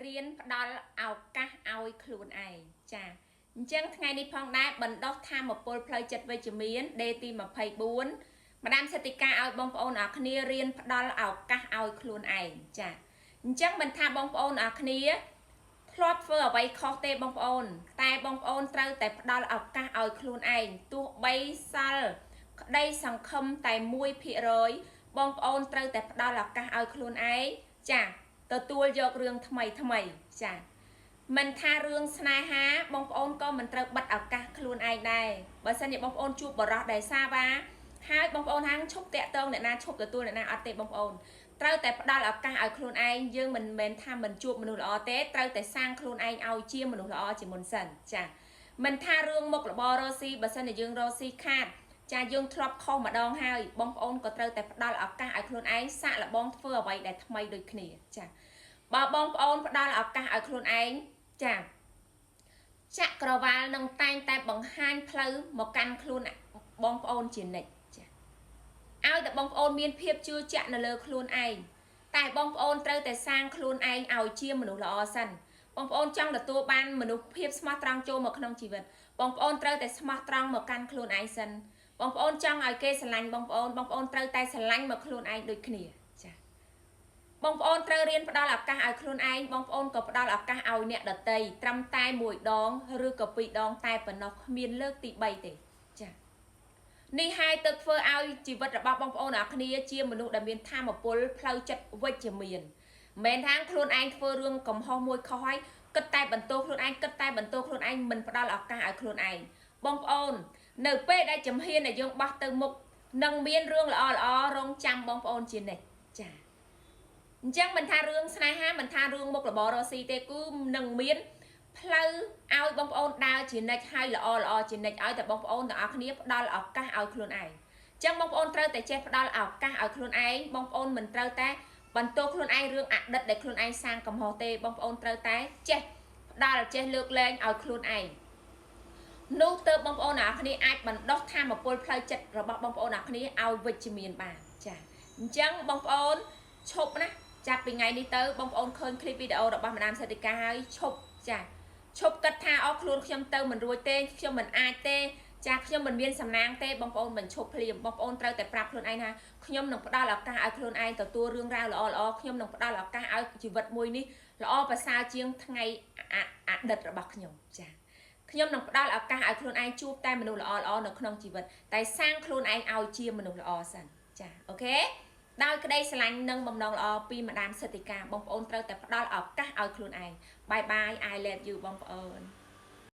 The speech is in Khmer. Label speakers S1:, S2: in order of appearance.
S1: រៀនផ្ដល់ឱកាសឲ្យខ្លួនឯងចាអញ្ចឹងថ្ងៃនេះផងដែរបណ្ដុះធម៌ពលផ្លូវចិត្តវិជ្ជមានដេទី24ម្ដាមសេដ្ឋីកាឲ្យបងប្អូនអរគ្នារៀនផ្ដល់ឱកាសឲ្យខ្លួនឯងចាអញ្ចឹងមិនថាបងប្អូនអរគ្នាធ្លាប់ធ្វើអ្វីខុសទេបងប្អូនតែបងប្អូនត្រូវតែផ្ដល់ឱកាសឲ្យខ្លួនឯងទោះបីសល់ក្តីសង្ឃឹមតែ1%បងប្អូនត្រូវតែផ្ដល់ឱកាសឲ្យខ្លួនឯងចាទទួលយករឿងថ្មីចាមិនថារឿងស្នេហាបងប្អូនក៏មិនត្រូវបិទឱកាសខ្លួនឯងដែរបើសិនជាបងប្អូនជួបបរិសុទ្ធដែលសាវ៉ាហើយបងប្អូនហាងឈប់តាក់ទងអ្នកណាឈប់ទទួលអ្នកណាអត់ទេបងប្អូនត្រូវតែផ្ដល់ឱកាសឲ្យខ្លួនឯងយើងមិនមែនថាមិនជួបមនុស្សល្អទេត្រូវតែសាងខ្លួនឯងឲ្យជាមនុស្សល្អជាមុនសិនចាមិនថារឿងមុខរបររស់ស៊ីបើសិនជាយើងរស់ស៊ីខាតចាយើងធ្លាប់ខុសម្ដងហើយបងប្អូនក៏ត្រូវតែផ្ដល់ឱកាសឲ្យខ្លួនឯងសាកល្បងធ្វើអ្វីដែលថ្មីដូចគ្នាចាបើបងប្អូនផ្ដល់ឱកាសឲ្យខ្លួនឯងចាចក្រវាលនឹងតែងតែបង្ហាញផ្លូវមកកាន់ខ្លួនបងប្អូនជានិច្ចចាឲ្យតែបងប្អូនមានភាពជឿជាក់នៅលើខ្លួនឯងតែបងប្អូនត្រូវតែសាងខ្លួនឯងឲ្យជាមនុស្សល្អសិនបងប្អូនចង់ទទួលបានមនុស្សភាពស្មោះត្រង់ចូលមកក្នុងជីវិតបងប្អូនត្រូវតែស្មោះត្រង់មកកាន់ខ្លួនឯងសិនបងប្អូនចង់ឲ្យគេស្រឡាញ់បងប្អូនត្រូវតែស្រឡាញ់មកខ្លួនឯងដូចគ្នាចាបងប្អូនត្រូវរៀនផ្ដល់ឱកាសឲ្យខ្លួនឯងបងប្អូនក៏ផ្ដល់ឱកាសឲ្យអ្នកដទៃត្រឹមតែ1ដងឬក៏2ដងតែប៉ុណ្ណោះគ្មានលើកទី3ទេចានេះហើយទៅធ្វើឲ្យជីវិតរបស់បងប្អូនអ្នកគ្នាជាមនុស្សដែលមានធម៌ពលផ្លូវចិត្តវិជ្ជមានមិនថាខ្លួនឯងធ្វើរឿងកំហុសមួយខុសហើយគិតតែបន្ទោសខ្លួនឯងមិនផ្ដល់ឱកាសឲ្យខ្លួនឯងបងប្អូននៅពេលដែលចំហៀនដែលយើងបោះទៅមុខនឹងមានរឿងល្អរងចាំបងប្អូនជានិច្ចចាអញ្ចឹងមិនថារឿងស្នេហាមិនថារឿងមុខរបររស់ស៊ីទេគឺនឹងមានផ្លូវឲ្យបងប្អូនដើរជានិច្ចហើយល្អជានិច្ចឲ្យតែបងប្អូនទាំងអស់គ្នាផ្ដល់ឱកាសឲ្យខ្លួនឯងអញ្ចឹងបងប្អូនត្រូវតែចេះផ្ដល់ឱកាសឲ្យខ្លួនឯងបងប្អូនមិនត្រូវតែបន្ទោសខ្លួនឯងរឿងអតីតដែលខ្លួនឯងសាងកំហុសទេបងប្អូនត្រូវតែចេះផ្ដល់ចេះលើកលែងឲ្យខ្លួនឯងនោះទៅបងប្អូនអ្នកគ្នាអាចបណ្ដុះធម៌ពលផ្លូវចិត្តរបស់បងប្អូនអ្នកគ្នាឲ្យវិជ្ជមានបានចាអញ្ចឹងបងប្អូនឈប់ណាចាប់ពីថ្ងៃនេះទៅបងប្អូនឃើញคลิปវីដេអូរបស់ម្ដាមសេដ្ឋីកាហើយឈប់ចាឈប់គិតថាអូខ្លួនខ្ញុំទៅមិនរួចទេខ្ញុំមិនអាចទេចាខ្ញុំមិនមានសំណាងទេបងប្អូនមិនឈប់ភ្លាមបងប្អូនត្រូវតែប្រាប់ខ្លួនឯងថាខ្ញុំនឹងផ្ដល់ឱកាសឲ្យខ្លួនឯងទទួលរឿងរ៉ាវល្អខ្ញុំនឹងផ្ដល់ឱកាសឲ្យជីវិតមួយនេះល្អប្រសើរជាងថ្ងៃអតីតរបស់ខ្ញុំចាខ្ញុំនឹងផ្ដល់ឱកាសឲ្យខ្លួនឯងជួបតែមនុស្សល្អនៅក្នុងជីវិតតែសាងខ្លួនឯងឲ្យជាមនុស្សល្អសិនចាអូខេដោយក្តីស្រឡាញ់និងបំណងល្អពីម្ដាមសេដ្ឋីកាបងប្អូនត្រូវតែផ្ដល់ឱកាសឲ្យខ្លួនឯងបាយបាយ I love you បងប្អូន